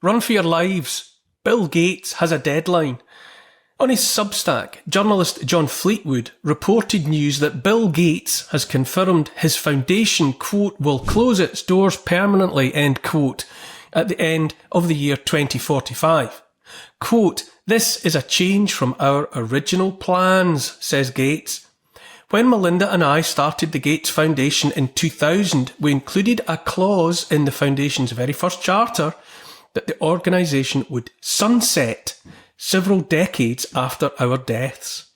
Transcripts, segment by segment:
Run for your lives. Bill Gates has a deadline. On his Substack, journalist John Fleetwood reported news that Bill Gates has confirmed his foundation, quote, will close its doors permanently, end quote, at the end of the year 2045. Quote, this is a change from our original plans, says Gates. When Melinda and I started the Gates Foundation in 2000, we included a clause in the foundation's very first charter that the organisation would sunset several decades after our deaths.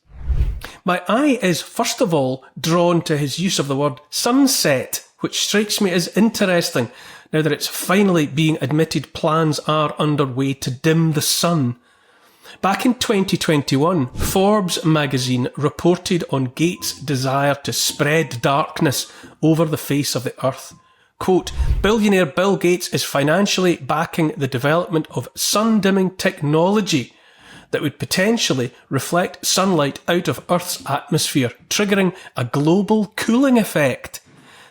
My eye is first of all drawn to his use of the word sunset, which strikes me as interesting now that it's finally being admitted plans are underway to dim the sun. Back in 2021, Forbes magazine reported on Gates' desire to spread darkness over the face of the earth. Quote, billionaire Bill Gates is financially backing the development of sun-dimming technology that would potentially reflect sunlight out of Earth's atmosphere, triggering a global cooling effect.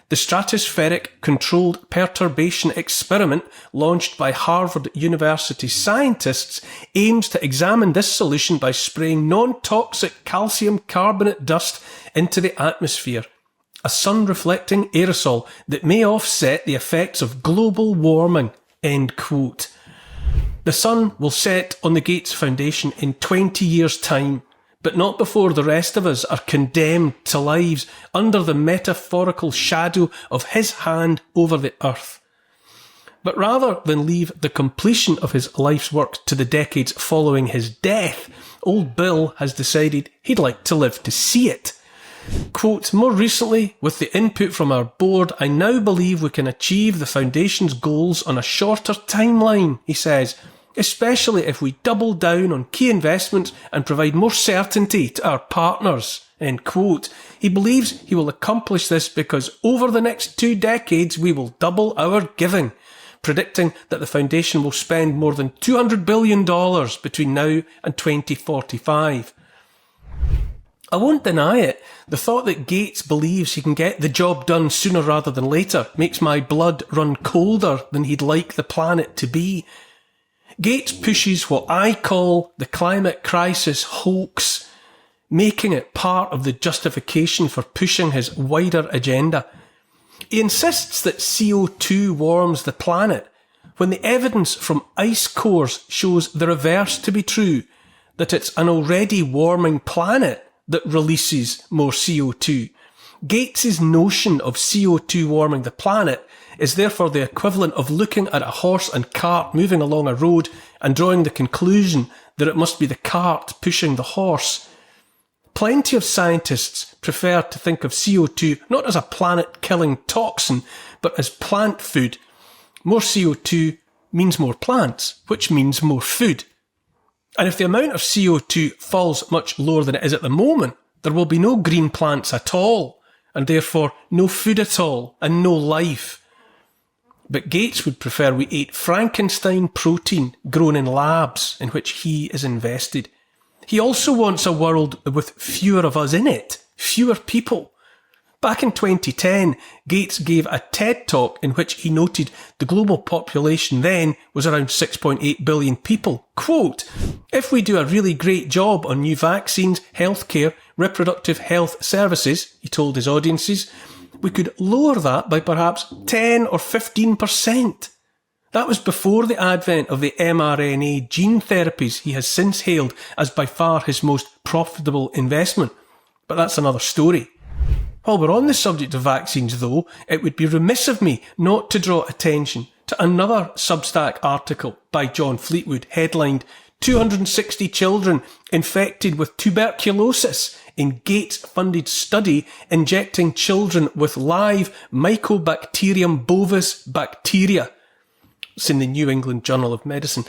The stratospheric controlled perturbation experiment launched by Harvard University scientists aims to examine this solution by spraying non-toxic calcium carbonate dust into the atmosphere, a sun-reflecting aerosol that may offset the effects of global warming, end quote. The sun will set on the Gates Foundation in 20 years' time, but not before the rest of us are condemned to lives under the metaphorical shadow of his hand over the earth. But rather than leave the completion of his life's work to the decades following his death, old Bill has decided he'd like to live to see it. Quote, more recently, with the input from our board, I now believe we can achieve the Foundation's goals on a shorter timeline, he says, especially if we double down on key investments and provide more certainty to our partners, end quote. He believes he will accomplish this because over the next 2 decades we will double our giving, predicting that the Foundation will spend more than $200 billion between now and 2045. I won't deny it. The thought that Gates believes he can get the job done sooner rather than later makes my blood run colder than he'd like the planet to be. Gates pushes what I call the climate crisis hoax, making it part of the justification for pushing his wider agenda. He insists that CO2 warms the planet, when the evidence from ice cores shows the reverse to be true, that it's an already warming planet that releases more CO2. Gates's notion of CO2 warming the planet is therefore the equivalent of looking at a horse and cart moving along a road and drawing the conclusion that it must be the cart pushing the horse. Plenty of scientists prefer to think of CO2 not as a planet-killing toxin, but as plant food. More CO2 means more plants, which means more food. And if the amount of CO2 falls much lower than it is at the moment, there will be no green plants at all, and therefore no food at all, and no life. But Gates would prefer we ate Frankenstein protein grown in labs in which he is invested. He also wants a world with fewer of us in it, fewer people. Back in 2010, Gates gave a TED talk in which he noted the global population then was around 6.8 billion people. Quote, if we do a really great job on new vaccines, healthcare, reproductive health services, he told his audiences, we could lower that by perhaps 10 or 15%. That was before the advent of the mRNA gene therapies he has since hailed as by far his most profitable investment. But that's another story. While we're on the subject of vaccines though, it would be remiss of me not to draw attention to another Substack article by John Fleetwood headlined 260 children infected with tuberculosis in Gates-funded study injecting children with live Mycobacterium bovis bacteria. It's in the New England Journal of Medicine.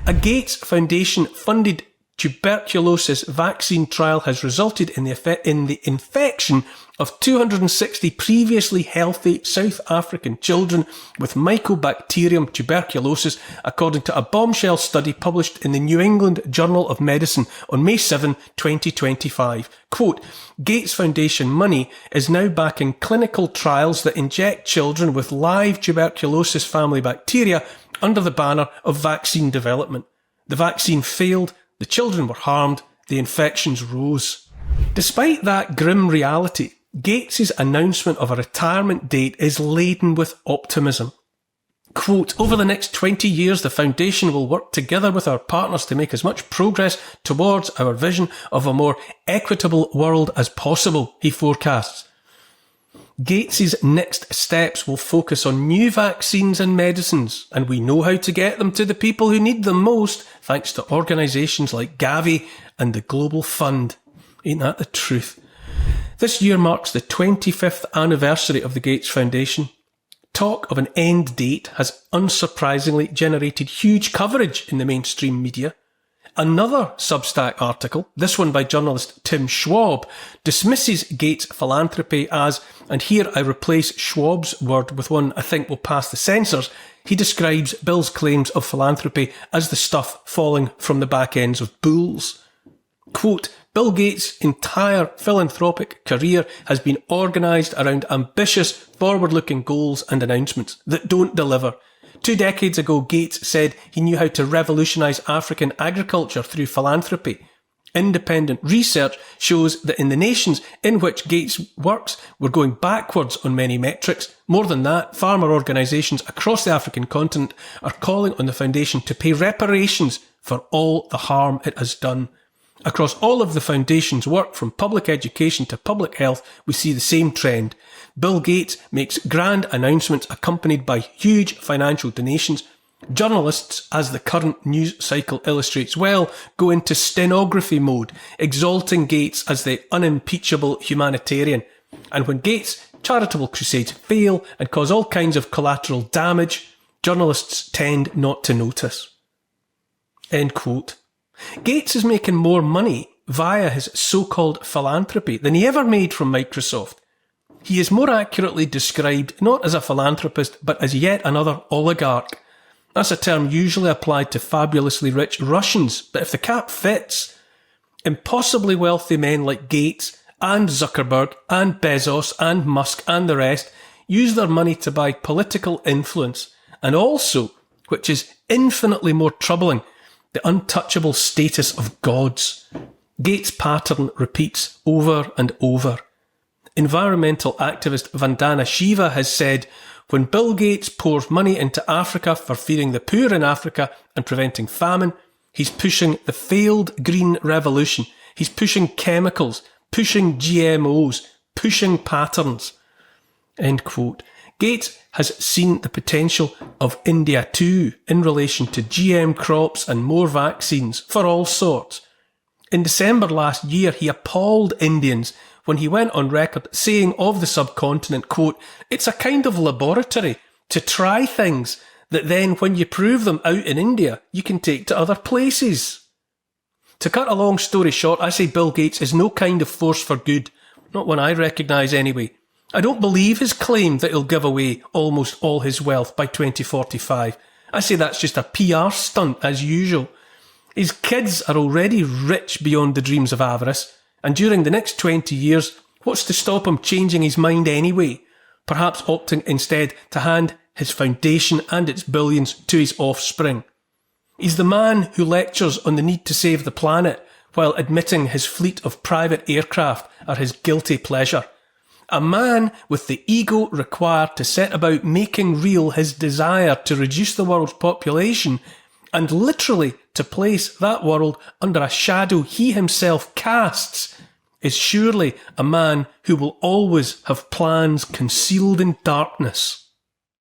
A Gates Foundation-funded tuberculosis vaccine trial has resulted in the infection of 260 previously healthy South African children with Mycobacterium tuberculosis, according to a bombshell study published in the New England Journal of Medicine on May 7, 2025. Quote, Gates Foundation money is now backing clinical trials that inject children with live tuberculosis family bacteria under the banner of vaccine development. The vaccine failed, the children were harmed, the infections rose. Despite that grim reality, Gates' announcement of a retirement date is laden with optimism. Quote, over the next 20 years, the Foundation will work together with our partners to make as much progress towards our vision of a more equitable world as possible, he forecasts. Gates' next steps will focus on new vaccines and medicines, and we know how to get them to the people who need them most, thanks to organisations like Gavi and the Global Fund. Ain't that the truth? This year marks the 25th anniversary of the Gates Foundation. Talk of an end date has unsurprisingly generated huge coverage in the mainstream media. Another Substack article, this one by journalist Tim Schwab, dismisses Gates' philanthropy as, and here I replace Schwab's word with one I think will pass the censors, he describes Bill's claims of philanthropy as the stuff falling from the back ends of bulls. Quote, Bill Gates' entire philanthropic career has been organised around ambitious, forward-looking goals and announcements that don't deliver. 2 decades ago, Gates said he knew how to revolutionise African agriculture through philanthropy. Independent research shows that in the nations in which Gates works, we're going backwards on many metrics. More than that, farmer organisations across the African continent are calling on the Foundation to pay reparations for all the harm it has done. Across all of the Foundation's work, from public education to public health, we see the same trend. Bill Gates makes grand announcements accompanied by huge financial donations. Journalists, as the current news cycle illustrates well, go into stenography mode, exalting Gates as the unimpeachable humanitarian. And when Gates' charitable crusades fail and cause all kinds of collateral damage, journalists tend not to notice. End quote. Gates is making more money via his so-called philanthropy than he ever made from Microsoft. He is more accurately described not as a philanthropist, but as yet another oligarch. That's a term usually applied to fabulously rich Russians, but if the cap fits, impossibly wealthy men like Gates and Zuckerberg and Bezos and Musk and the rest use their money to buy political influence, and also, which is infinitely more troubling, the untouchable status of gods. Gates' pattern repeats over and over. Environmental activist Vandana Shiva has said, when Bill Gates pours money into Africa for feeding the poor in Africa and preventing famine, he's pushing the failed green revolution. He's pushing chemicals, pushing GMOs, pushing patterns. End quote. Gates has seen the potential of India too in relation to GM crops and more vaccines for all sorts. In December last year, he appalled Indians when he went on record saying of the subcontinent, quote, it's a kind of laboratory to try things that then when you prove them out in India, you can take to other places. To cut a long story short, I say Bill Gates is no kind of force for good, not one I recognise anyway. I don't believe his claim that he'll give away almost all his wealth by 2045. I say that's just a PR stunt as usual. His kids are already rich beyond the dreams of avarice, and during the next 20 years, what's to stop him changing his mind anyway? Perhaps opting instead to hand his foundation and its billions to his offspring. He's the man who lectures on the need to save the planet while admitting his fleet of private aircraft are his guilty pleasure. A man with the ego required to set about making real his desire to reduce the world's population and literally to place that world under a shadow he himself casts is surely a man who will always have plans concealed in darkness.